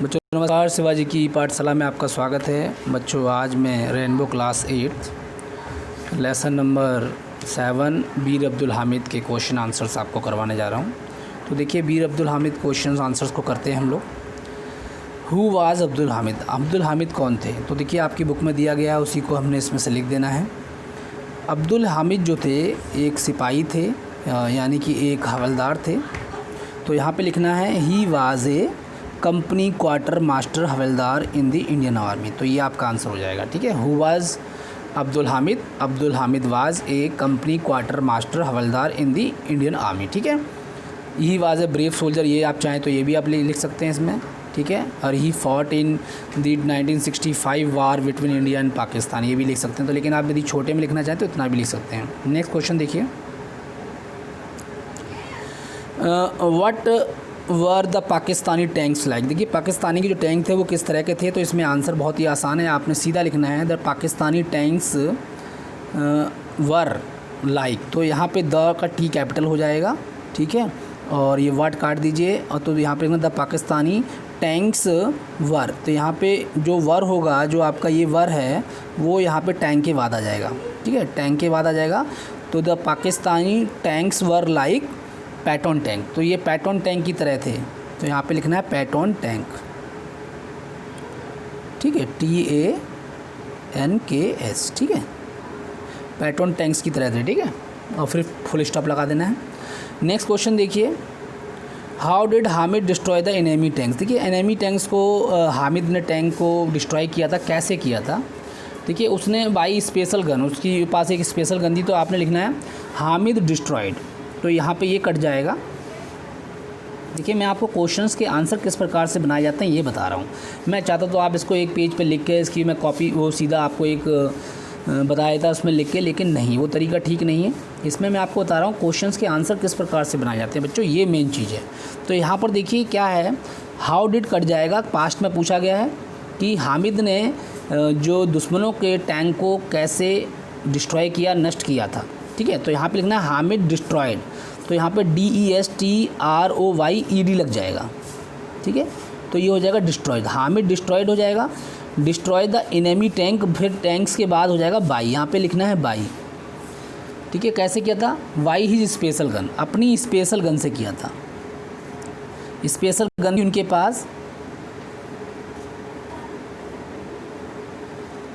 बच्चों नमस्कार, शिवाजी की पाठशाला में आपका स्वागत है। बच्चों आज मैं रेनबो क्लास 8 लेसन नंबर 7 बीर अब्दुल हामिद के क्वेश्चन आंसर्स आपको करवाने जा रहा हूँ। तो देखिए बीर अब्दुल हामिद क्वेश्चन आंसर्स को करते हैं हम लोग। हु वाज अब्दुल हामिद, अब्दुल हामिद कौन थे? तो देखिए आपकी बुक में दिया गया है, उसी को हमने इसमें से लिख देना है। अब्दुल हामिद जो थे एक सिपाही थे, यानी कि एक हवलदार थे। तो यहाँ पे लिखना है he was A company quarter master havildar in the Indian army. तो ये आपका आंसर हो जाएगा। ठीक है, who was Abdul Hamid, Abdul Hamid was a company quarter master havildar in the Indian army. ठीक है, he was a brave soldier, ये आप चाहें तो ये भी आप लिख सकते हैं इसमें। ठीक है, और ही fought in the 1965 war between India and Pakistan, ये भी लिख सकते हैं। तो लेकिन आप यदि छोटे में लिखना चाहें तो इतना भी लिख सकते हैं। नेक्स्ट क्वेश्चन देखिए, what were the Pakistani tanks like. देखिए पाकिस्तानी के जो टैंक थे वो किस तरह के थे, तो इसमें आंसर बहुत ही आसान है, आपने सीधा लिखना है the Pakistani tanks were like. तो यहाँ पे द का टी कैपिटल हो जाएगा। ठीक है, और ये वर्ड काट दीजिए, और तो यहाँ पे लिखना द पाकिस्तानी टैंक्स वर। तो यहाँ पे जो वर होगा, जो आपका ये वर है वो यहाँ पे टैंक के बाद आ जाएगा। ठीक है, टैंक के बाद आ जाएगा। तो the Pakistani tanks were like Patton tank. तो ये पैटर्न टैंक की तरह थे, तो यहाँ पे लिखना है पैटर्न टैंक। ठीक है, TANKS। ठीक है, पैटर्न टैंक्स की तरह थे। ठीक है, और फिर फुल स्टॉप लगा देना है। नेक्स्ट क्वेश्चन देखिए, how did Hamid destroy the enemy tanks. देखिए एनिमी टैंक्स को हामिद ने टैंक को डिस्ट्रॉय किया था, कैसे किया था? देखिए उसने बाई स्पेशल गन, उसके पास एक स्पेशल गन थी, तो आपने लिखना है हामिद डिस्ट्रॉयड। तो यहाँ पे ये कट जाएगा। देखिए मैं आपको क्वेश्चंस के आंसर किस प्रकार से बनाए जाते हैं ये बता रहा हूँ। मैं चाहता तो आप इसको एक पेज पे लिख के इसकी मैं कॉपी वो सीधा आपको एक बताया था उसमें लिख के, लेकिन नहीं, वो तरीका ठीक नहीं है। इसमें मैं आपको बता रहा हूँ क्वेश्चंस के आंसर किस प्रकार से बनाए जाते हैं बच्चों, ये मेन चीज़ है। तो यहाँ पर देखिए क्या है, हाउ डिड कट जाएगा, पास्ट में पूछा गया है कि हामिद ने जो दुश्मनों के टैंक को कैसे डिस्ट्रॉय किया, नष्ट किया था। ठीक है, तो यहाँ पे लिखना है हामिद डिस्ट्रॉयड। तो यहाँ पे DESTROYED लग जाएगा। ठीक है, तो ये हो जाएगा डिस्ट्रॉयड, हामिद डिस्ट्रॉयड हो जाएगा। डिस्ट्रॉय द एनिमी टैंक, फिर टैंक्स के बाद हो जाएगा बाई, यहाँ पे लिखना है बाई। ठीक है, कैसे किया था? बाई हिज स्पेशल गन, अपनी स्पेशल गन से किया था। स्पेशल गन उनके पास।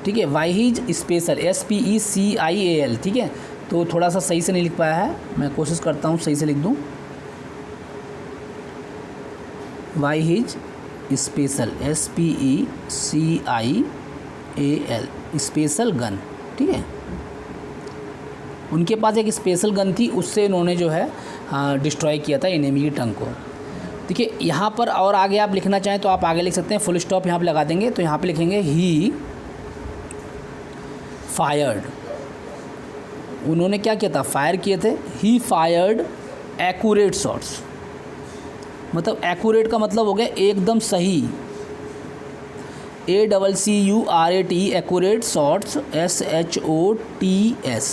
ठीक है, वाई हिज स्पेशल SPECIAL। ठीक है, तो थोड़ा सा सही से नहीं लिख पाया है, मैं कोशिश करता हूँ सही से लिख दूँ। Why his special SPECIAL, special gun. ठीक है, उनके पास एक स्पेशल गन थी, उससे उन्होंने जो है डिस्ट्रॉय किया था एनिमी की टंग को। देखिए यहाँ पर और आगे आप लिखना चाहें तो आप आगे लिख सकते हैं, फुल स्टॉप यहाँ पे लगा देंगे। तो यहाँ पे लिखेंगे ही फायर्ड, उन्होंने क्या किया था? फायर किए थे। ही फायर्ड एक्यूरेट शॉट्स, मतलब एक्यूरेट का मतलब हो गया एकदम सही, ACCURAT एक्यूरेट शॉट्स SHOTS।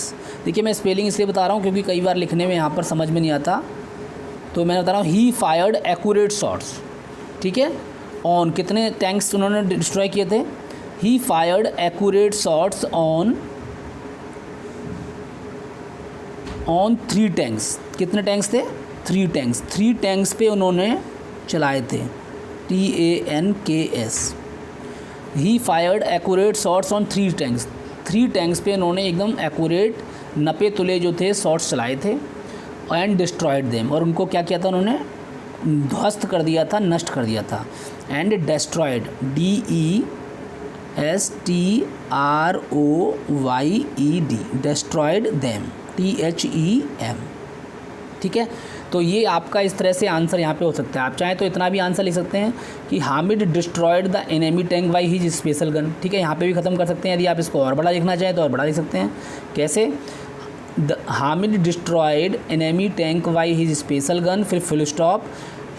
देखिए मैं स्पेलिंग इसलिए बता रहा हूँ क्योंकि कई बार लिखने में यहाँ पर समझ में नहीं आता, तो मैं बता रहा हूँ ही फायर्ड एक्यूरेट शॉट्स। ठीक है, ऑन कितने टैंक्स उन्होंने डिस्ट्रॉय किए थे? ही fired accurate shots on 3 tanks. कितने टैंक्स थे? 3 टैंक्स। 3 टैंक्स पे उन्होंने चलाए थे, TANKS। He fired accurate shots on 3 tanks. 3 tanks पे उन्होंने एकदम एक्यूरेट नपे तुले जो थे शॉट्स चलाए थे। एंड डिस्ट्रॉयड देम, और उनको क्या किया था? उन्होंने ध्वस्त कर दिया था, नष्ट कर दिया था। And destroyed DESTROYED, destroyed them THEM। ठीक है, तो ये आपका इस तरह से आंसर यहाँ पे हो सकता है। आप चाहें तो इतना भी आंसर लिख सकते हैं कि Hamid destroyed the enemy tank by his special gun. ठीक है, यहाँ पे भी ख़त्म कर सकते हैं। यदि आप इसको और बड़ा लिखना चाहें तो और बड़ा लिख सकते हैं। कैसे? Hamid destroyed enemy tank by his special gun, फिर full stop,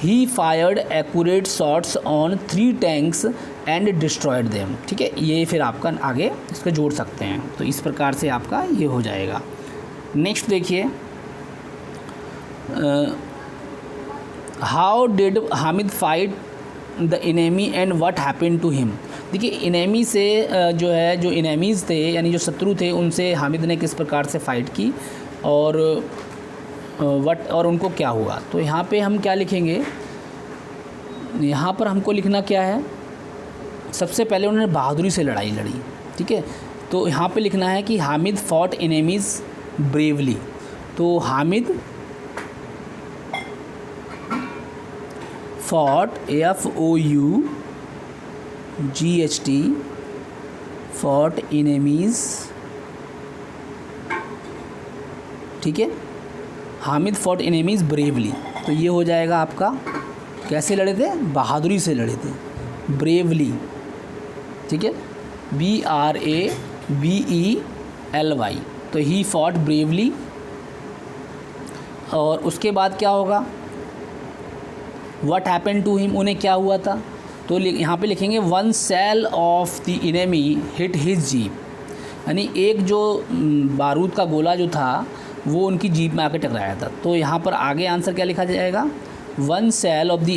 he fired accurate shots on 3 tanks and destroyed them. ठीक है, ये फिर आपका आगे इसको जोड़ सकते हैं। तो इस प्रकार से आपका ये हो जाएगा। नेक्स्ट देखिए, how did Hamid fight the enemy and what happened to him. देखिए इनेमी से जो है, जो इनेमीज़ थे यानी जो शत्रु थे, उनसे हामिद ने किस प्रकार से फ़ाइट की और और उनको क्या हुआ। तो यहाँ पे हम क्या लिखेंगे, यहाँ पर हमको लिखना क्या है, सबसे पहले उन्होंने बहादुरी से लड़ाई लड़ी, ठीक है। तो यहाँ पे लिखना है कि हामिद फॉट एनिमीज़ ब्रेवली। तो Hamid fought FOUGHT fought enemies, ठीक है। हामिद फॉट एनिमीज़ ब्रेवली, तो ये हो जाएगा आपका, कैसे लड़े थे, बहादुरी से लड़े थे, ब्रेवली, ठीक है, BRAVELY। तो ही फॉट ब्रेवली। और उसके बाद क्या होगा, व्हाट हैपेंड टू हिम, उन्हें क्या हुआ था। तो यहाँ पे लिखेंगे one shell of the enemy hit his jeep, यानी एक जो बारूद का गोला जो था वो उनकी जीप में आकर टकराया था। तो यहाँ पर आगे आंसर क्या लिखा जाएगा, one shell of the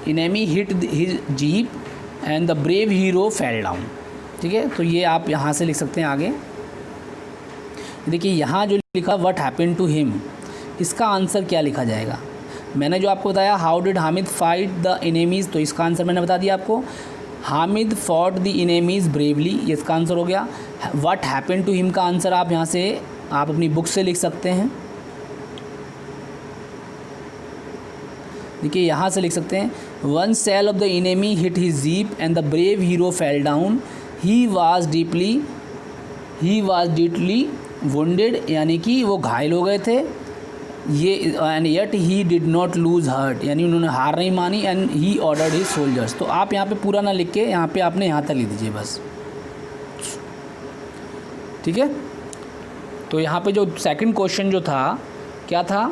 enemy hit his jeep and the brave hero fell down, ठीक है। तो ये आप यहाँ से लिख सकते हैं आगे। देखिए यहाँ जो लिखा व्हाट हैपेंड टू हिम, इसका आंसर क्या लिखा जाएगा। मैंने जो आपको बताया how did Hamid fight the enemies, तो इसका आंसर मैंने बता दिया आपको, Hamid fought the enemies bravely, ये इसका आंसर हो गया। व्हाट हैपेंड टू हिम का आंसर आप यहाँ से आप अपनी बुक से लिख सकते हैं। देखिए यहाँ से लिख सकते हैं one shell of the enemy hit his jeep and the brave hero fell down, he was deeply wounded, यानी कि वो घायल हो गए थे ये, and yet he did not lose heart, यानी उन्होंने हार नहीं मानी, and he ordered his soldiers. तो आप यहाँ पे पूरा ना लिख के यहाँ पे आपने यहाँ तक लिख दीजिए बस, ठीक है। तो यहाँ पे जो सेकंड क्वेश्चन जो था क्या था,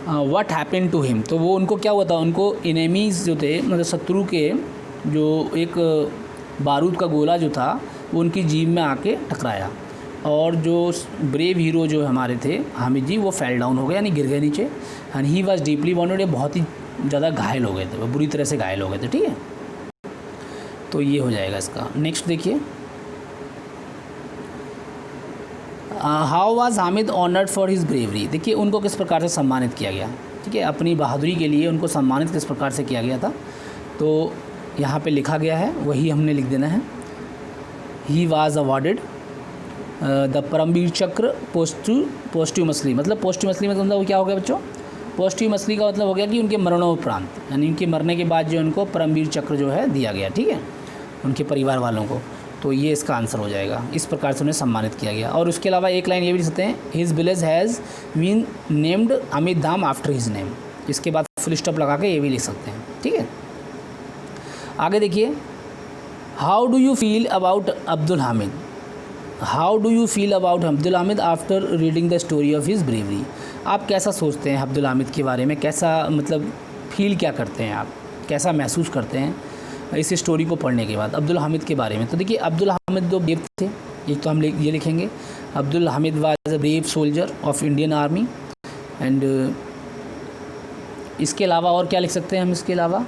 व्हाट हैपेंड टू हिम, तो वो उनको क्या हुआ था, उनको इनेमीज़ जो थे मतलब शत्रु के जो एक बारूद का गोला जो था वो उनकी जीप में आके टकराया, और जो ब्रेव हीरो जो हमारे थे हामिद जी वो फेल डाउन हो गए, यानी गिर गए नीचे, and he was deeply wounded, ये बहुत ही ज़्यादा घायल हो गए थे, वो बुरी तरह से घायल हो गए थे, ठीक है। तो ये हो जाएगा इसका। नेक्स्ट देखिए, how was Hamid honoured for his bravery. देखिए उनको किस प्रकार से सम्मानित किया गया, ठीक है, अपनी बहादुरी के लिए उनको सम्मानित किस प्रकार से किया गया था। तो यहाँ पे लिखा गया है, वही हमने लिख देना है। He was awarded the Paramvir Chakra posthumously, मतलब पोस्ट्यूमसली मतलब वो क्या हो गया बच्चों, पोस्ट्यूमसली का मतलब हो गया कि उनके मरणोपरांत, यानी उनके मरने के बाद जो उनको परमवीर चक्र जो है दिया गया, ठीक है, उनके परिवार वालों को। तो ये इसका आंसर हो जाएगा, इस प्रकार से उन्हें सम्मानित किया गया। और उसके अलावा एक लाइन ये भी लिख सकते हैं, his village has been named Amit Dham after his name, इसके बाद फुल स्टॉप लगा के ये भी लिख सकते हैं, ठीक है। आगे देखिए, how do you feel about Abdul Hamid, how do you feel about Abdul Hamid after reading the story of his bravery. आप कैसा सोचते हैं अब्दुल हामिद के बारे में, कैसा मतलब फील क्या करते हैं आप, कैसा महसूस करते हैं इस स्टोरी को पढ़ने के बाद अब्दुल हामिद के बारे में। तो देखिए अब्दुल हामिद दो ब्रेव थे, एक तो हम ये लिखेंगे, Abdul Hamid was a brave soldier of Indian army, and इसके अलावा और क्या लिख सकते हैं हम, इसके अलावा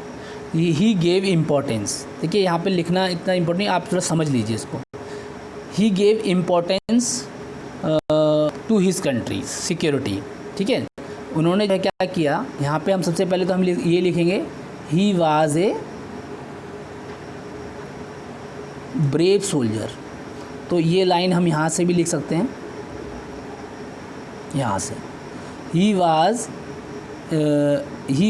ही गेव इम्पोर्टेंस। देखिए यहाँ पे लिखना इतना इम्पोर्टेंट नहीं, आप थोड़ा समझ लीजिए इसको। He gave importance to his country security, ठीक है। उन्होंने क्या किया, यहाँ पे हम सबसे पहले तो हम ये लिखेंगे, ही वाज ए ब्रेव सोल्जर। तो ये लाइन हम यहाँ से भी लिख सकते हैं, यहाँ से, he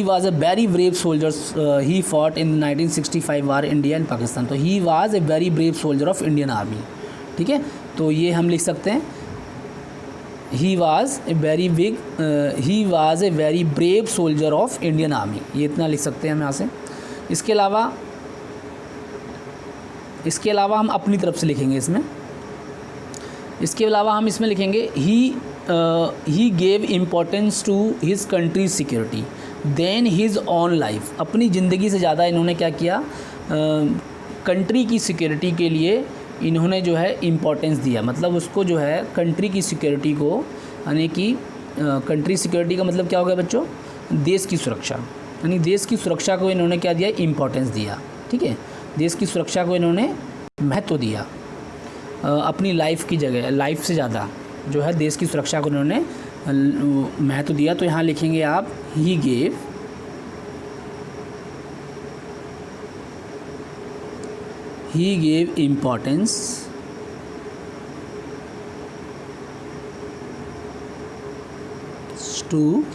was a very brave soldiers, he fought in 1965 war India and Pakistan. तो he was a very brave soldier of Indian army, ठीक है। तो ये हम लिख सकते हैं, he was a very brave soldier of Indian army, ये इतना लिख सकते हैं हम यहाँ से। इसके अलावा हम अपनी तरफ से लिखेंगे इसमें, इसके अलावा हम इसमें लिखेंगे, he gave importance to his country security than his own life. अपनी ज़िंदगी से ज़्यादा इन्होंने क्या किया, कंट्री की सिक्योरिटी के लिए इन्होंने जो है इम्पोर्टेंस दिया, मतलब उसको जो है कंट्री की सिक्योरिटी को, यानी कि कंट्री सिक्योरिटी का मतलब क्या हो गया बच्चों, देश की सुरक्षा, यानी देश की सुरक्षा को इन्होंने क्या दिया, इम्पोर्टेंस दिया। ठीक है, देश की सुरक्षा को इन्होंने महत्व दिया, अपनी लाइफ की जगह, लाइफ से ज़्यादा जो है देश की सुरक्षा को इन्होंने महत्व दिया। तो यहाँ लिखेंगे आप ही gave importance to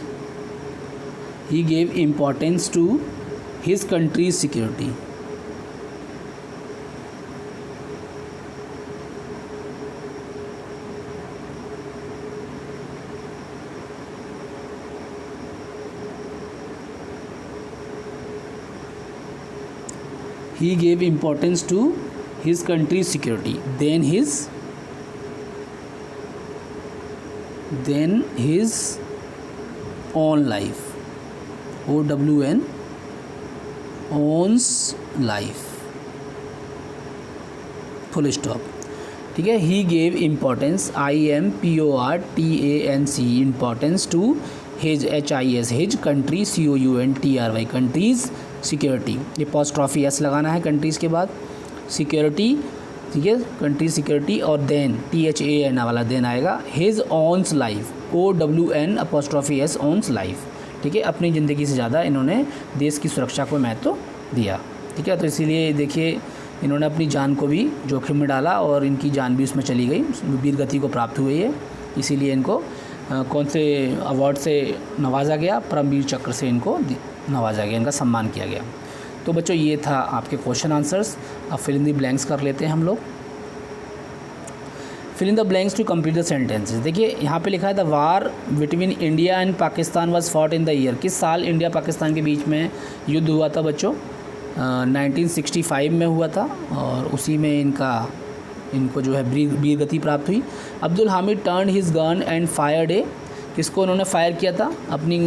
his country's security. He gave importance to his country's security than his own life. OWN, owns life, full stop. ठीक है, he gave importance, IMPORTANC, importance to his, HIS, his country, COUNTRY, country's security. ये apostrophe S लगाना है country's के बाद, security. ठीक है, country security, और देन THAN वाला देन आएगा, his own's life, OWN apostrophe S, own's life. ठीक है, अपनी ज़िंदगी से ज़्यादा इन्होंने देश की सुरक्षा को महत्व दिया। ठीक है, तो इसीलिए देखिए इन्होंने अपनी जान को भी जोखिम में डाला और इनकी जान भी उसमें चली गई, वीर गति को प्राप्त हुई है। इसीलिए इनको कौन से अवार्ड से नवाजा गया, परमवीर चक्र से इनको नवाजा गया, इनका सम्मान किया गया। तो बच्चों ये था आपके क्वेश्चन आंसर्स। अब फिल इन द ब्लैंक्स कर लेते हैं हम लोग। Fill in the blanks to complete the sentences. देखिए यहाँ पे लिखा है the war between India and Pakistan was fought in the year. किस साल इंडिया पाकिस्तान के बीच में युद्ध हुआ था बच्चों? 1965 में हुआ था, और उसी में इनको जो है वीर गति प्राप्त हुई। Abdul Hamid turn his gun and fired a, किसको उन्होंने फायर किया था? अपनी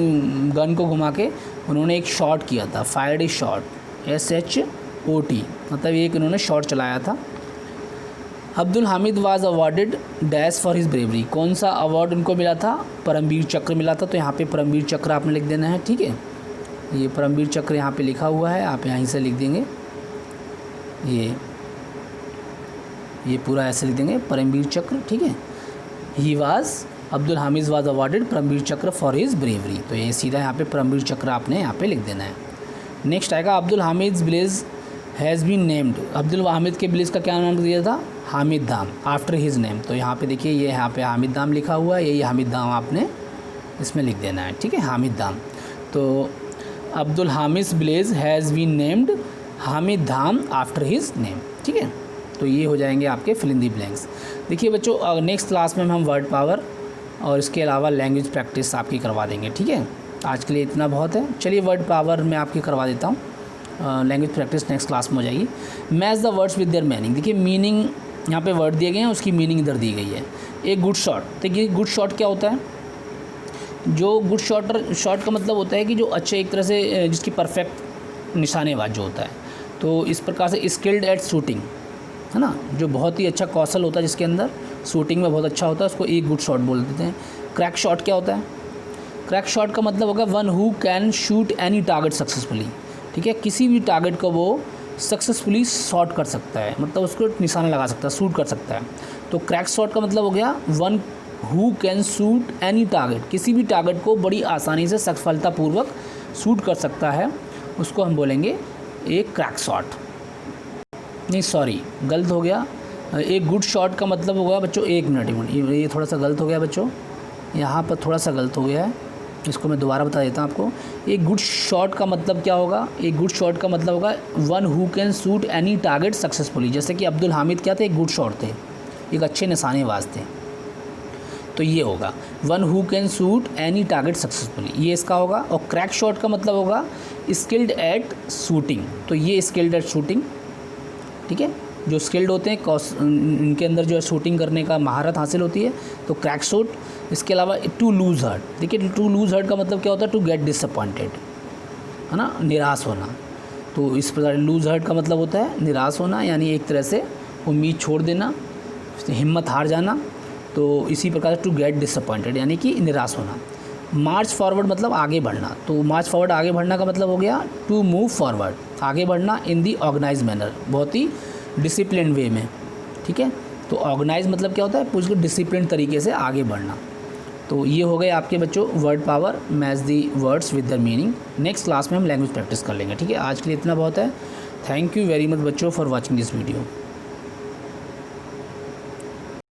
गन को घुमा के उन्होंने एक शॉट किया था, फायर्ड ए शॉट, SHOT, मतलब एक इन्होंने शॉट चलाया था। Abdul Hamid was awarded dash for his bravery, कौन सा अवार्ड उनको मिला था? परमवीर चक्र मिला था। तो यहाँ पे परमवीर चक्र आपने लिख देना है। ठीक है, ये परमवीर चक्र यहाँ पे लिखा हुआ है, आप यहीं से लिख देंगे, ये पूरा ऐसे लिख देंगे परमवीर चक्र। ठीक है, अब्दुल हामिद वाज अवार्डेड परमवीर चक्र फॉर हिज ब्रेवरी, तो ये सीधा यहाँ पे परमवीर चक्र आपने यहाँ पे लिख देना है। नेक्स्ट आएगा Abdul Hamid village has been named, Abdul Hamid के विलेज का क्या नाम दिया था? Hamid Dham, after his name. तो यहाँ पे देखिए ये यहाँ पे हामिद धाम लिखा हुआ है, यही हामिद धाम आपने इसमें लिख देना है। ठीक है, हामिद धाम। तो Abdul Hamid village has been named Hamid Dham after his name. ठीक है, तो ये हो जाएंगे आपके फिल इन दी ब्लैंक्स। देखिए बच्चों नेक्स्ट क्लास में हम वर्ड पावर और इसके अलावा लैंग्वेज प्रैक्टिस आपकी करवा देंगे। ठीक है, आज के लिए इतना बहुत है। चलिए वर्ड पावर मैं आपकी करवा देता हूँ, लैंग्वेज प्रैक्टिस नेक्स्ट क्लास में हो जाएगी। Match the words with their meaning. देखिए मीनिंग यहाँ पे वर्ड दिए गए हैं, उसकी मीनिंग इधर दी गई है। एक गुड शॉट, देखिए गुड शॉट क्या होता है? जो गुड शॉट का मतलब होता है कि जो अच्छे एक तरह से जिसकी परफेक्ट निशानेबाज जो होता है। तो इस प्रकार से स्किल्ड एट शूटिंग है ना, जो बहुत ही अच्छा कौशल होता है जिसके अंदर शूटिंग में बहुत अच्छा होता है, उसको एक गुड शॉट बोल देते हैं। क्रैक शॉट क्या होता है? क्रैक शॉट का मतलब होगा one who can shoot any target successfully. ठीक है, किसी भी टारगेट को वो सक्सेसफुली शॉट कर सकता है, मतलब उसको निशाना लगा सकता है, शूट कर सकता है। तो क्रैक शॉट का मतलब हो गया one who can shoot any target, किसी भी टारगेट को बड़ी आसानी से सफलतापूर्वक शूट कर सकता है, उसको हम बोलेंगे एक क्रैक शॉट। नहीं सॉरी, गलत हो गया। एक गुड शॉट का मतलब होगा बच्चों, एक मिनट, ये थोड़ा सा गलत हो गया बच्चों, यहाँ पर थोड़ा सा गलत हो गया है, इसको मैं दोबारा बता देता हूँ आपको। एक गुड शॉट का मतलब क्या होगा? एक गुड शॉट का मतलब होगा one who can shoot any target successfully. जैसे कि अब्दुल हामिद क्या थे? एक गुड शॉट थे, एक अच्छे निशानेबाज थे। तो ये होगा one who can shoot any target successfully, ये इसका होगा। और क्रैक शॉट का मतलब होगा स्किल्ड एट शूटिंग, तो ये स्किल्ड एट शूटिंग। ठीक है, जो स्किल्ड होते हैं इनके अंदर जो है शूटिंग करने का महारत हासिल होती है, तो क्रैक शॉट। इसके अलावा टू लूज हर्ट, देखिए टू लूज हर्ट का मतलब क्या होता है? टू गेट डिसअपॉइंटेड, है ना, निराश होना। तो इस प्रकार लूज हर्ट का मतलब होता है निराश होना, यानी एक तरह से उम्मीद छोड़ देना, हिम्मत हार जाना। तो इसी प्रकार टू गेट डिसअपॉइंटेड यानी कि निराश होना। मार्च फॉरवर्ड मतलब आगे बढ़ना, तो मार्च फॉरवर्ड आगे बढ़ना का मतलब हो गया टू मूव फॉरवर्ड, आगे बढ़ना इन दी ऑर्गेनाइज मैनर, बहुत ही डिसिप्लिन वे में, ठीक है। तो ऑर्गेनाइज मतलब क्या होता है, पूछ डिसिप्लिन तरीके से आगे बढ़ना। तो ये हो गए आपके बच्चों word power, match the words with the meaning. Next class में हम लैंग्वेज प्रैक्टिस कर लेंगे, ठीक है। आज के लिए इतना बहुत है। थैंक यू वेरी मच बच्चों फॉर वॉचिंग दिस वीडियो।